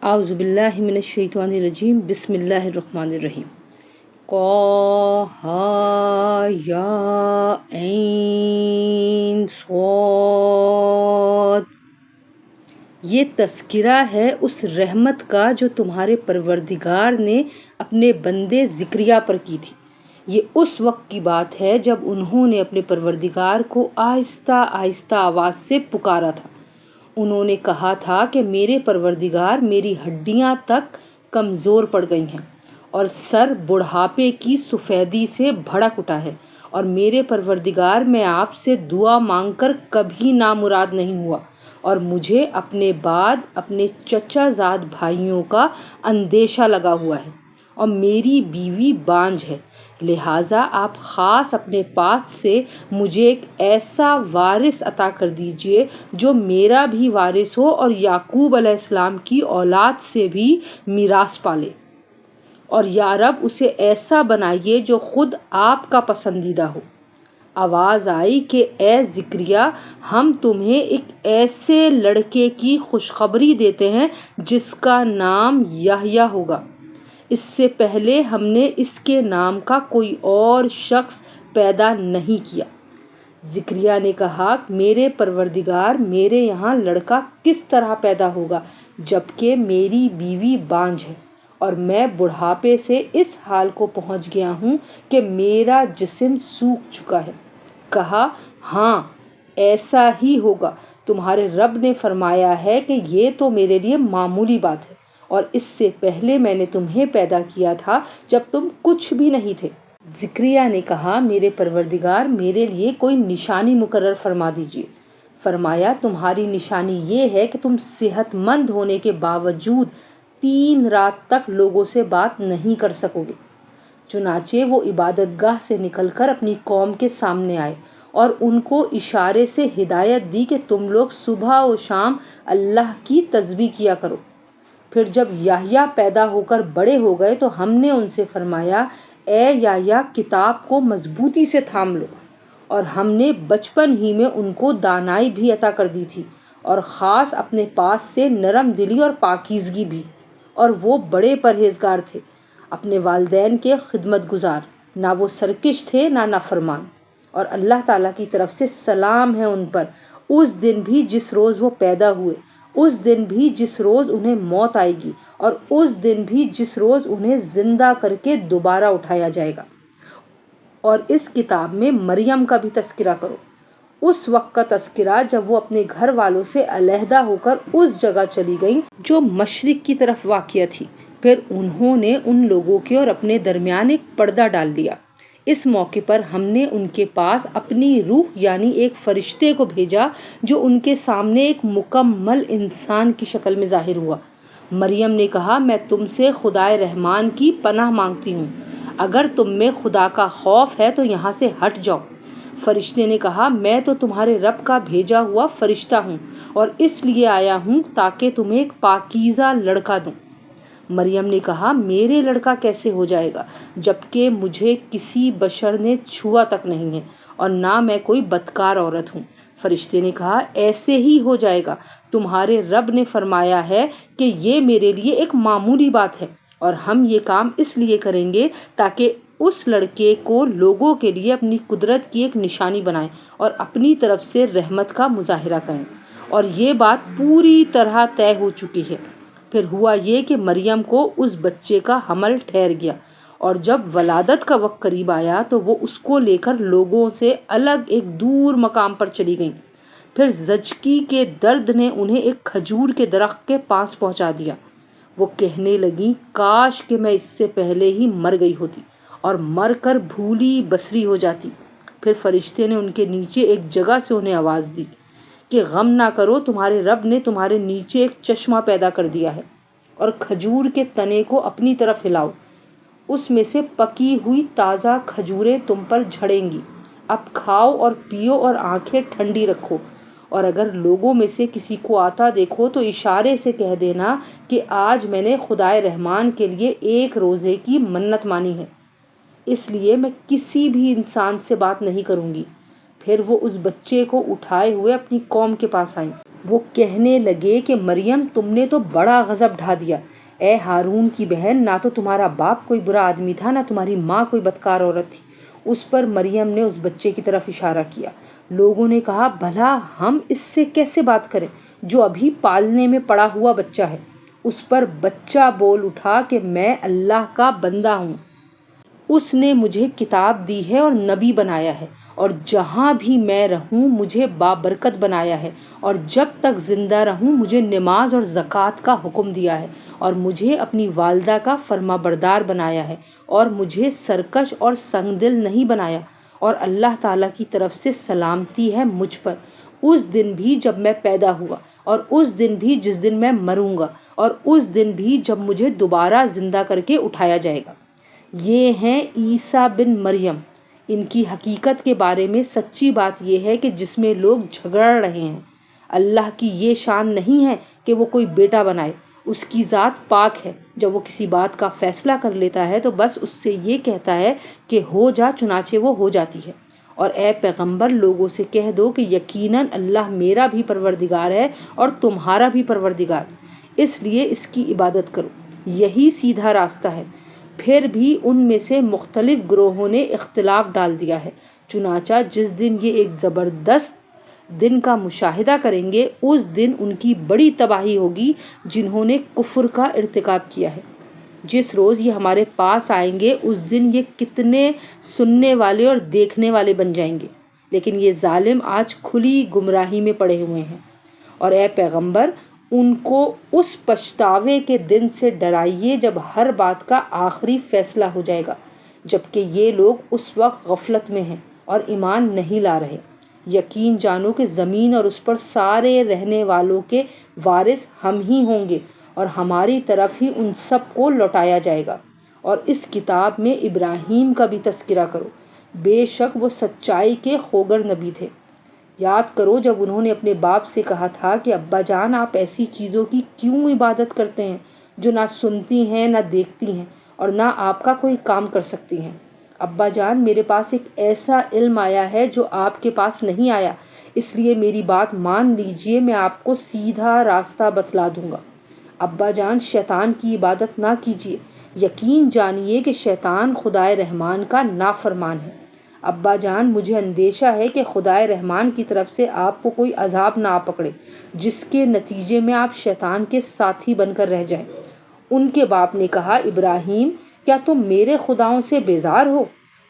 اعوذ باللہ من الشیطان الرجیم بسم اللہ الرحمن الرحیم قاف یا عین صاد۔ یہ تذکرہ ہے اس رحمت کا جو تمہارے پروردگار نے اپنے بندے زکریا پر کی تھی۔ یہ اس وقت کی بات ہے جب انہوں نے اپنے پروردگار کو آہستہ آہستہ آواز سے پکارا تھا۔ انہوں نے کہا تھا کہ میرے پروردگار، میری ہڈیاں تک کمزور پڑ گئی ہیں اور سر بڑھاپے کی سفیدی سے بھڑک اٹھا ہے، اور میرے پروردگار، میں آپ سے دعا مانگ کر کبھی نامراد نہیں ہوا، اور مجھے اپنے بعد اپنے چچا زاد بھائیوں کا اندیشہ لگا ہوا ہے، اور میری بیوی بانجھ ہے، لہٰذا آپ خاص اپنے پاس سے مجھے ایک ایسا وارث عطا کر دیجئے جو میرا بھی وارث ہو اور یعقوب علیہ السلام کی اولاد سے بھی میراث پالے، اور یا رب اسے ایسا بنائیے جو خود آپ کا پسندیدہ ہو۔ آواز آئی کہ اے زکریا، ہم تمہیں ایک ایسے لڑکے کی خوشخبری دیتے ہیں جس کا نام یحییٰ ہوگا۔ اس سے پہلے ہم نے اس کے نام کا کوئی اور شخص پیدا نہیں کیا۔ زکریا نے کہا، میرے پروردگار، میرے یہاں لڑکا کس طرح پیدا ہوگا جبکہ میری بیوی بانجھ ہے، اور میں بڑھاپے سے اس حال کو پہنچ گیا ہوں کہ میرا جسم سوکھ چکا ہے۔ کہا، ہاں ایسا ہی ہوگا، تمہارے رب نے فرمایا ہے کہ یہ تو میرے لیے معمولی بات ہے، اور اس سے پہلے میں نے تمہیں پیدا کیا تھا جب تم کچھ بھی نہیں تھے۔ زکریا نے کہا، میرے پروردگار، میرے لیے کوئی نشانی مقرر فرما دیجیے۔ فرمایا، تمہاری نشانی یہ ہے کہ تم صحت مند ہونے کے باوجود 3 رات تک لوگوں سے بات نہیں کر سکو گے۔ چنانچہ وہ عبادت گاہ سے نکل کر اپنی قوم کے سامنے آئے اور ان کو اشارے سے ہدایت دی کہ تم لوگ صبح و شام اللہ کی تسبیح کیا کرو۔ پھر جب یحییٰ پیدا ہو کر بڑے ہو گئے تو ہم نے ان سے فرمایا، اے یحییٰ، کتاب کو مضبوطی سے تھام لو، اور ہم نے بچپن ہی میں ان کو دانائی بھی عطا کر دی تھی، اور خاص اپنے پاس سے نرم دلی اور پاکیزگی بھی، اور وہ بڑے پرہیزگار تھے، اپنے والدین کے خدمت گزار، نہ وہ سرکش تھے نہ نافرمان، اور اللہ تعالیٰ کی طرف سے سلام ہے ان پر، اس دن بھی جس روز وہ پیدا ہوئے، اس دن بھی جس روز انہیں موت آئے گی، اور اس دن بھی جس روز انہیں زندہ کر کے دوبارہ اٹھایا جائے گا۔ اور اس کتاب میں مریم کا بھی تذکرہ کرو، اس وقت کا تذکرہ جب وہ اپنے گھر والوں سے علیحدہ ہو کر اس جگہ چلی گئیں جو مشرق کی طرف واقع تھی۔ پھر انہوں نے ان لوگوں کے اور اپنے درمیان ایک پردہ ڈال دیا۔ اس موقع پر ہم نے ان کے پاس اپنی روح یعنی ایک فرشتے کو بھیجا جو ان کے سامنے ایک مکمل انسان کی شکل میں ظاہر ہوا۔ مریم نے کہا، میں تم سے خدائے رحمان کی پناہ مانگتی ہوں، اگر تم میں خدا کا خوف ہے تو یہاں سے ہٹ جاؤ۔ فرشتے نے کہا، میں تو تمہارے رب کا بھیجا ہوا فرشتہ ہوں، اور اس لیے آیا ہوں تاکہ تمہیں ایک پاکیزہ لڑکا دوں۔ مریم نے کہا، میرے لڑکا کیسے ہو جائے گا جبکہ مجھے کسی بشر نے چھوا تک نہیں ہے، اور نہ میں کوئی بدکار عورت ہوں۔ فرشتے نے کہا، ایسے ہی ہو جائے گا، تمہارے رب نے فرمایا ہے کہ یہ میرے لیے ایک معمولی بات ہے، اور ہم یہ کام اس لیے کریں گے تاکہ اس لڑکے کو لوگوں کے لیے اپنی قدرت کی ایک نشانی بنائیں اور اپنی طرف سے رحمت کا مظاہرہ کریں، اور یہ بات پوری طرح طے ہو چکی ہے۔ پھر ہوا یہ کہ مریم کو اس بچے کا حمل ٹھہر گیا، اور جب ولادت کا وقت قریب آیا تو وہ اس کو لے کر لوگوں سے الگ ایک دور مقام پر چلی گئیں۔ پھر زچگی کے درد نے انہیں ایک کھجور کے درخت کے پاس پہنچا دیا۔ وہ کہنے لگیں، کاش کہ میں اس سے پہلے ہی مر گئی ہوتی اور مر کر بھولی بصری ہو جاتی۔ پھر فرشتے نے ان کے نیچے ایک جگہ سے انہیں آواز دی کہ غم نہ کرو، تمہارے رب نے تمہارے نیچے ایک چشمہ پیدا کر دیا ہے، اور کھجور کے تنے کو اپنی طرف ہلاؤ، اس میں سے پکی ہوئی تازہ کھجوریں تم پر جھڑیں گی، اب کھاؤ اور پیو اور آنکھیں ٹھنڈی رکھو، اور اگر لوگوں میں سے کسی کو آتا دیکھو تو اشارے سے کہہ دینا کہ آج میں نے خدائے رحمان کے لیے 1 روزے کی منت مانی ہے، اس لیے میں کسی بھی انسان سے بات نہیں کروں گی۔ پھر وہ اس بچے کو اٹھائے ہوئے اپنی قوم کے پاس آئیں۔ وہ کہنے لگے کہ مریم تم نے تو بڑا غضب ڈھا دیا۔ اے ہارون کی بہن، نہ تو تمہارا باپ کوئی برا آدمی تھا، نہ تمہاری ماں کوئی بدکار عورت تھی۔ اس پر مریم نے اس بچے کی طرف اشارہ کیا۔ لوگوں نے کہا بھلا ہم اس سے کیسے بات کریں جو ابھی پالنے میں پڑا ہوا بچہ ہے۔ اس پر بچہ بول اٹھا کہ میں اللہ کا بندہ ہوں، اس نے مجھے کتاب دی ہے اور نبی بنایا ہے، اور جہاں بھی میں رہوں مجھے بابرکت بنایا ہے، اور جب تک زندہ رہوں مجھے نماز اور زکوٰۃ کا حکم دیا ہے، اور مجھے اپنی والدہ کا فرما بردار بنایا ہے، اور مجھے سرکش اور سنگ دل نہیں بنایا، اور اللہ تعالیٰ کی طرف سے سلامتی ہے مجھ پر، اس دن بھی جب میں پیدا ہوا، اور اس دن بھی جس دن میں مروں گا، اور اس دن بھی جب مجھے دوبارہ زندہ کر کے اٹھایا جائے گا۔ یہ ہیں عیسیٰ بن مریم۔ ان کی حقیقت کے بارے میں سچی بات یہ ہے کہ جس میں لوگ جھگڑ رہے ہیں۔ اللہ کی یہ شان نہیں ہے کہ وہ کوئی بیٹا بنائے، اس کی ذات پاک ہے۔ جب وہ کسی بات کا فیصلہ کر لیتا ہے تو بس اس سے یہ کہتا ہے کہ ہو جا، چنانچہ وہ ہو جاتی ہے۔ اور اے پیغمبر لوگوں سے کہہ دو کہ یقیناً اللہ میرا بھی پروردگار ہے اور تمہارا بھی پروردگار، اس لیے اس کی عبادت کرو، یہی سیدھا راستہ ہے۔ پھر بھی ان میں سے مختلف گروہوں نے اختلاف ڈال دیا ہے، چنانچہ جس دن یہ ایک زبردست دن کا مشاہدہ کریں گے اس دن ان کی بڑی تباہی ہوگی جنہوں نے کفر کا ارتکاب کیا ہے۔ جس روز یہ ہمارے پاس آئیں گے اس دن یہ کتنے سننے والے اور دیکھنے والے بن جائیں گے، لیکن یہ ظالم آج کھلی گمراہی میں پڑے ہوئے ہیں۔ اور اے پیغمبر ان کو اس پچھتاوے کے دن سے ڈرائیے جب ہر بات کا آخری فیصلہ ہو جائے گا، جبکہ یہ لوگ اس وقت غفلت میں ہیں اور ایمان نہیں لا رہے۔ یقین جانو کہ زمین اور اس پر سارے رہنے والوں کے وارث ہم ہی ہوں گے، اور ہماری طرف ہی ان سب کو لوٹایا جائے گا۔ اور اس کتاب میں ابراہیم کا بھی تذکرہ کرو، بے شک وہ سچائی کے خوگر نبی تھے۔ یاد کرو جب انہوں نے اپنے باپ سے کہا تھا کہ ابا جان آپ ایسی چیزوں کی کیوں عبادت کرتے ہیں جو نہ سنتی ہیں نہ دیکھتی ہیں اور نہ آپ کا کوئی کام کر سکتی ہیں۔ ابا جان میرے پاس ایک ایسا علم آیا ہے جو آپ کے پاس نہیں آیا، اس لیے میری بات مان لیجئے، میں آپ کو سیدھا راستہ بتلا دوں گا۔ ابا جان شیطان کی عبادت نہ کیجیے، یقین جانیے کہ شیطان خدائے رحمان کا نافرمان ہے۔ ابا جان مجھے اندیشہ ہے کہ خدائے رحمان کی طرف سے آپ کو کوئی عذاب نہ آ پکڑے جس کے نتیجے میں آپ شیطان کے ساتھی بن کر رہ جائیں۔ ان کے باپ نے کہا ابراہیم کیا تم میرے خداؤں سے بیزار ہو؟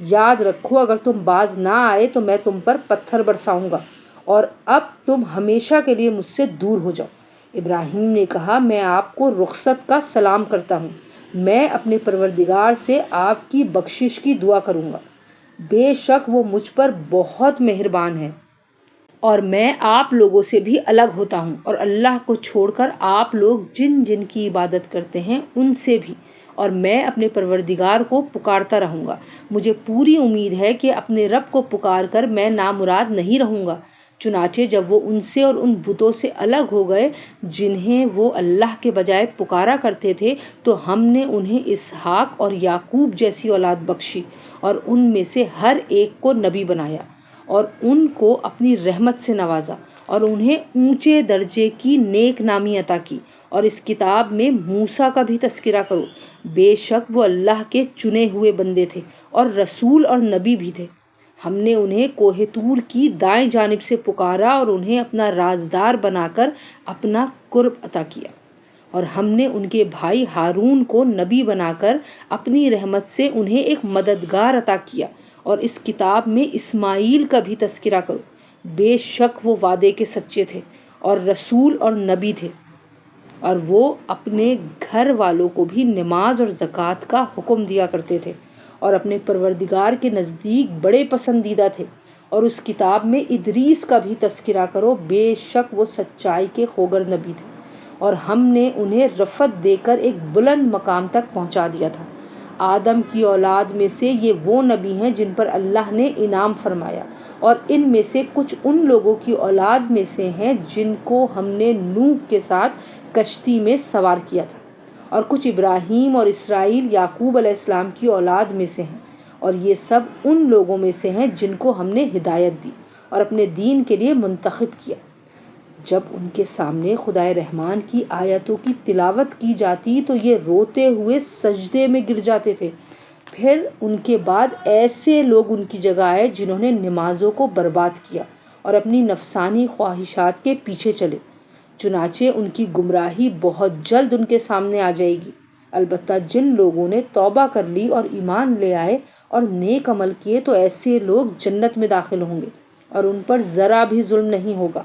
یاد رکھو اگر تم باز نہ آئے تو میں تم پر پتھر برساؤں گا، اور اب تم ہمیشہ کے لیے مجھ سے دور ہو جاؤ۔ ابراہیم نے کہا میں آپ کو رخصت کا سلام کرتا ہوں، میں اپنے پروردگار سے آپ کی بخشش کی دعا کروں گا، بے شک وہ مجھ پر بہت مہربان ہے، اور میں آپ لوگوں سے بھی الگ ہوتا ہوں، اور اللہ کو چھوڑ کر آپ لوگ جن جن کی عبادت کرتے ہیں ان سے بھی، اور میں اپنے پروردگار کو پکارتا رہوں گا۔ مجھے پوری امید ہے کہ اپنے رب کو پکار کر میں نامراد نہیں رہوں گا۔ چنانچہ جب وہ ان سے اور ان بتوں سے الگ ہو گئے جنہیں وہ اللہ کے بجائے پکارا کرتے تھے تو ہم نے انہیں اسحاق اور یعقوب جیسی اولاد بخشی، اور ان میں سے ہر ایک کو نبی بنایا، اور ان کو اپنی رحمت سے نوازا، اور انہیں اونچے درجے کی نیک نامی عطا کی۔ اور اس کتاب میں موسیٰ کا بھی تذکرہ کرو، بے شک وہ اللہ کے چنے ہوئے بندے تھے اور رسول اور نبی بھی تھے۔ ہم نے انہیں کوہ طور کی دائیں جانب سے پکارا اور انہیں اپنا رازدار بنا کر اپنا قرب عطا کیا، اور ہم نے ان کے بھائی ہارون کو نبی بنا کر اپنی رحمت سے انہیں ایک مددگار عطا کیا۔ اور اس کتاب میں اسماعیل کا بھی تذکرہ کرو، بے شک وہ وعدے کے سچے تھے اور رسول اور نبی تھے، اور وہ اپنے گھر والوں کو بھی نماز اور زکوٰۃ کا حکم دیا کرتے تھے اور اپنے پروردگار کے نزدیک بڑے پسندیدہ تھے۔ اور اس کتاب میں ادریس کا بھی تذکرہ کرو، بے شک وہ سچائی کے خوگر نبی تھے، اور ہم نے انہیں رفعت دے کر ایک بلند مقام تک پہنچا دیا تھا۔ آدم کی اولاد میں سے یہ وہ نبی ہیں جن پر اللہ نے انعام فرمایا، اور ان میں سے کچھ ان لوگوں کی اولاد میں سے ہیں جن کو ہم نے نوح کے ساتھ کشتی میں سوار کیا تھا، اور کچھ ابراہیم اور اسرائیل یعقوب علیہ السلام کی اولاد میں سے ہیں، اور یہ سب ان لوگوں میں سے ہیں جن کو ہم نے ہدایت دی، اور اپنے دین کے لیے منتخب کیا۔ جب ان کے سامنے خدائے رحمان کی آیتوں کی تلاوت کی جاتی تو یہ روتے ہوئے سجدے میں گر جاتے تھے۔ پھر ان کے بعد ایسے لوگ ان کی جگہ آئے جنہوں نے نمازوں کو برباد کیا اور اپنی نفسانی خواہشات کے پیچھے چلے۔ چنانچہ ان کی گمراہی بہت جلد ان کے سامنے آ جائے گی۔ البتہ جن لوگوں نے توبہ کر لی اور ایمان لے آئے اور نیک عمل کیے تو ایسے لوگ جنت میں داخل ہوں گے اور ان پر ذرا بھی ظلم نہیں ہوگا۔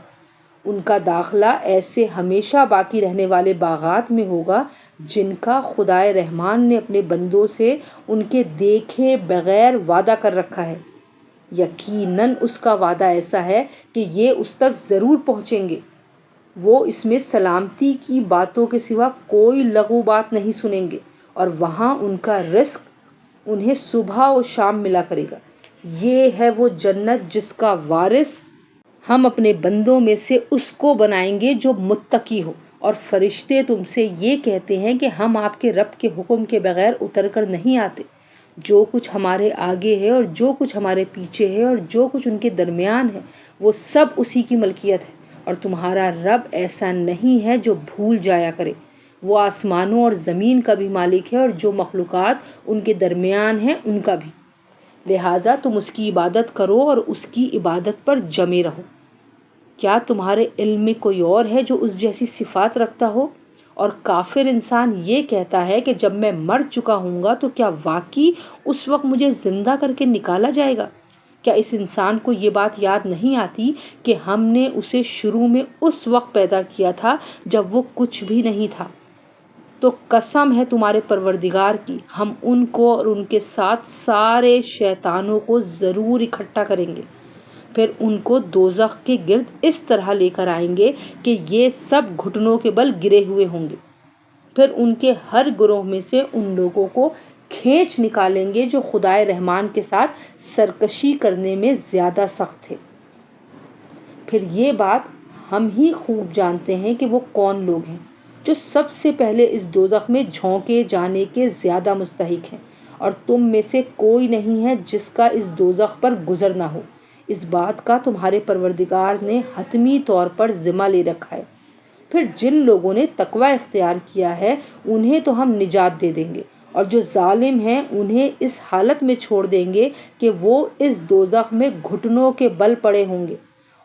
ان کا داخلہ ایسے ہمیشہ باقی رہنے والے باغات میں ہوگا جن کا خدائے رحمان نے اپنے بندوں سے ان کے دیکھے بغیر وعدہ کر رکھا ہے۔ یقیناً اس کا وعدہ ایسا ہے کہ یہ اس تک ضرور پہنچیں گے۔ وہ اس میں سلامتی کی باتوں کے سوا کوئی لغو بات نہیں سنیں گے اور وہاں ان کا رزق انہیں صبح و شام ملا کرے گا۔ یہ ہے وہ جنت جس کا وارث ہم اپنے بندوں میں سے اس کو بنائیں گے جو متقی ہو۔ اور فرشتے تم سے یہ کہتے ہیں کہ ہم آپ کے رب کے حکم کے بغیر اتر کر نہیں آتے۔ جو کچھ ہمارے آگے ہے اور جو کچھ ہمارے پیچھے ہے اور جو کچھ ان کے درمیان ہے وہ سب اسی کی ملکیت ہے، اور تمہارا رب ایسا نہیں ہے جو بھول جایا کرے۔ وہ آسمانوں اور زمین کا بھی مالک ہے اور جو مخلوقات ان کے درمیان ہیں ان کا بھی، لہٰذا تم اس کی عبادت کرو اور اس کی عبادت پر جمے رہو۔ کیا تمہارے علم میں کوئی اور ہے جو اس جیسی صفات رکھتا ہو؟ اور کافر انسان یہ کہتا ہے کہ جب میں مر چکا ہوں گا تو کیا واقعی اس وقت مجھے زندہ کر کے نکالا جائے گا؟ کیا اس انسان کو یہ بات یاد نہیں آتی کہ ہم نے اسے شروع میں اس وقت پیدا کیا تھا جب وہ کچھ بھی نہیں تھا؟ تو قسم ہے تمہارے پروردگار کی، ہم ان کو اور ان کے ساتھ سارے شیطانوں کو ضرور اکٹھا کریں گے، پھر ان کو دوزخ کے گرد اس طرح لے کر آئیں گے کہ یہ سب گھٹنوں کے بل گرے ہوئے ہوں گے۔ پھر ان کے ہر گروہ میں سے ان لوگوں کو کھینچ نکالیں گے جو خدائے رحمان کے ساتھ سرکشی کرنے میں زیادہ سخت تھے۔ پھر یہ بات ہم ہی خوب جانتے ہیں کہ وہ کون لوگ ہیں جو سب سے پہلے اس دوزخ میں جھونکے جانے کے زیادہ مستحق ہیں، اور تم میں سے کوئی نہیں ہے جس کا اس دوزخ پر گزر نہ ہو۔ اس بات کا تمہارے پروردگار نے حتمی طور پر ذمہ لے رکھا ہے۔ پھر جن لوگوں نے تقوی اختیار کیا ہے انہیں تو ہم نجات دے دیں گے، اور جو ظالم ہیں انہیں اس حالت میں چھوڑ دیں گے کہ وہ اس دوزخ میں گھٹنوں کے بل پڑے ہوں گے۔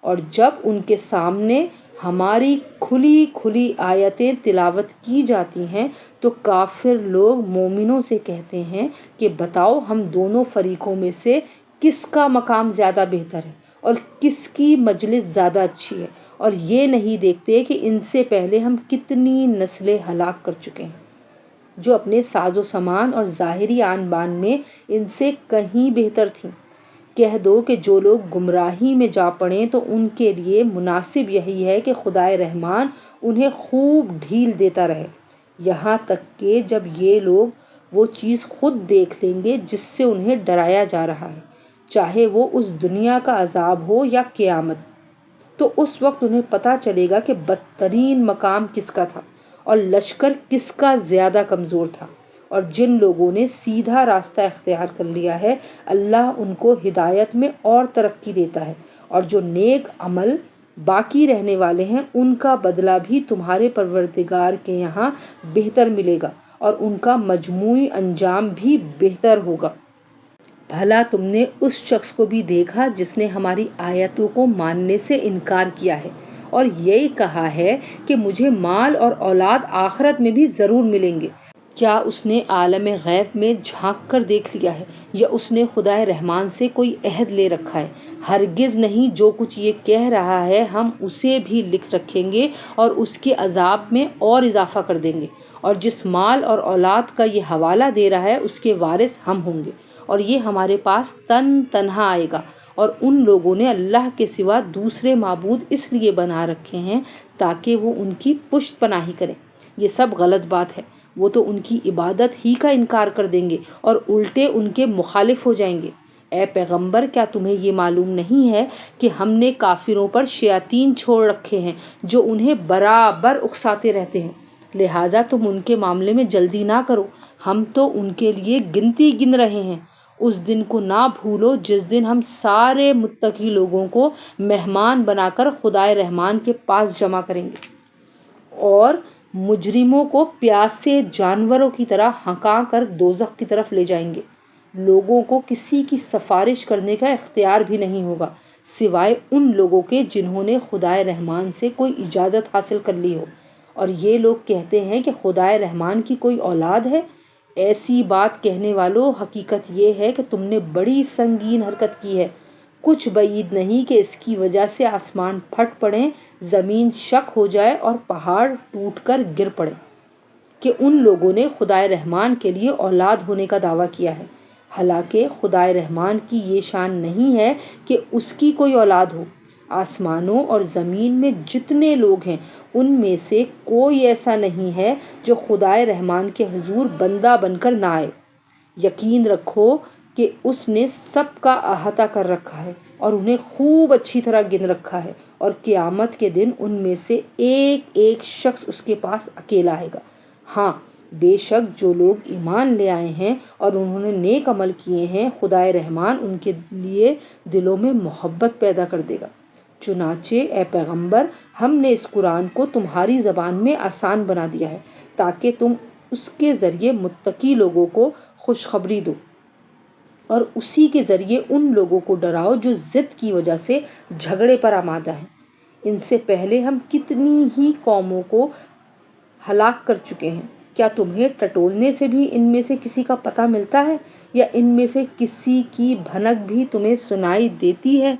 اور جب ان کے سامنے ہماری کھلی کھلی آیتیں تلاوت کی جاتی ہیں تو کافر لوگ مومنوں سے کہتے ہیں کہ بتاؤ ہم دونوں فریقوں میں سے کس کا مقام زیادہ بہتر ہے اور کس کی مجلس زیادہ اچھی ہے، اور یہ نہیں دیکھتے کہ ان سے پہلے ہم کتنی نسلیں ہلاک کر چکے ہیں جو اپنے ساز و سامان اور ظاہری آن بان میں ان سے کہیں بہتر تھیں۔ کہہ دو کہ جو لوگ گمراہی میں جا پڑیں تو ان کے لیے مناسب یہی ہے کہ خدائے رحمان انہیں خوب ڈھیل دیتا رہے، یہاں تک کہ جب یہ لوگ وہ چیز خود دیکھ لیں گے جس سے انہیں ڈرایا جا رہا ہے، چاہے وہ اس دنیا کا عذاب ہو یا قیامت، تو اس وقت انہیں پتہ چلے گا کہ بدترین مقام کس کا تھا اور لشکر کس کا زیادہ کمزور تھا۔ اور جن لوگوں نے سیدھا راستہ اختیار کر لیا ہے اللہ ان کو ہدایت میں اور ترقی دیتا ہے، اور جو نیک عمل باقی رہنے والے ہیں ان کا بدلہ بھی تمہارے پروردگار کے یہاں بہتر ملے گا اور ان کا مجموعی انجام بھی بہتر ہوگا۔ بھلا تم نے اس شخص کو بھی دیکھا جس نے ہماری آیتوں کو ماننے سے انکار کیا ہے اور یہ کہا ہے کہ مجھے مال اور اولاد آخرت میں بھی ضرور ملیں گے؟ کیا اس نے عالم غیب میں جھانک کر دیکھ لیا ہے یا اس نے خدائے رحمان سے کوئی عہد لے رکھا ہے؟ ہرگز نہیں، جو کچھ یہ کہہ رہا ہے ہم اسے بھی لکھ رکھیں گے اور اس کے عذاب میں اور اضافہ کر دیں گے، اور جس مال اور اولاد کا یہ حوالہ دے رہا ہے اس کے وارث ہم ہوں گے، اور یہ ہمارے پاس تنہا آئے گا۔ اور ان لوگوں نے اللہ کے سوا دوسرے معبود اس لیے بنا رکھے ہیں تاکہ وہ ان کی پشت پناہی کریں۔ یہ سب غلط بات ہے، وہ تو ان کی عبادت ہی کا انکار کر دیں گے اور الٹے ان کے مخالف ہو جائیں گے۔ اے پیغمبر، کیا تمہیں یہ معلوم نہیں ہے کہ ہم نے کافروں پر شیاطین چھوڑ رکھے ہیں جو انہیں برابر اکساتے رہتے ہیں، لہٰذا تم ان کے معاملے میں جلدی نہ کرو، ہم تو ان کے لیے گنتی گن رہے ہیں۔ اس دن کو نہ بھولو جس دن ہم سارے متقی لوگوں کو مہمان بنا کر خدائے رحمان کے پاس جمع کریں گے اور مجرموں کو پیاسے جانوروں کی طرح ہنکا کر دوزخ کی طرف لے جائیں گے۔ لوگوں کو کسی کی سفارش کرنے کا اختیار بھی نہیں ہوگا سوائے ان لوگوں کے جنہوں نے خدائے رحمان سے کوئی اجازت حاصل کر لی ہو۔ اور یہ لوگ کہتے ہیں کہ خدائے رحمان کی کوئی اولاد ہے۔ ایسی بات کہنے والوں، حقیقت یہ ہے کہ تم نے بڑی سنگین حرکت کی ہے۔ کچھ بعید نہیں کہ اس کی وجہ سے آسمان پھٹ پڑیں، زمین شک ہو جائے اور پہاڑ ٹوٹ کر گر پڑیں کہ ان لوگوں نے خدائے رحمان کے لیے اولاد ہونے کا دعویٰ کیا ہے۔ حالانکہ خدائے رحمان کی یہ شان نہیں ہے کہ اس کی کوئی اولاد ہو۔ آسمانوں اور زمین میں جتنے لوگ ہیں ان میں سے کوئی ایسا نہیں ہے جو خدائے رحمان کے حضور بندہ بن کر نہ آئے۔ یقین رکھو کہ اس نے سب کا احاطہ کر رکھا ہے اور انہیں خوب اچھی طرح گن رکھا ہے، اور قیامت کے دن ان میں سے ایک ایک شخص اس کے پاس اکیلا آئے گا۔ ہاں، بے شک جو لوگ ایمان لے آئے ہیں اور انہوں نے نیک عمل کیے ہیں، خدائے رحمان ان کے لیے دلوں میں محبت پیدا کر دے گا۔ چنانچہ اے پیغمبر، ہم نے اس قرآن کو تمہاری زبان میں آسان بنا دیا ہے تاکہ تم اس کے ذریعے متقی لوگوں کو خوشخبری دو اور اسی کے ذریعے ان لوگوں کو ڈراؤ جو ضد کی وجہ سے جھگڑے پر آمادہ ہیں۔ ان سے پہلے ہم کتنی ہی قوموں کو ہلاک کر چکے ہیں۔ کیا تمہیں ٹٹولنے سے بھی ان میں سے کسی کا پتہ ملتا ہے، یا ان میں سے کسی کی بھنک بھی تمہیں سنائی دیتی ہے؟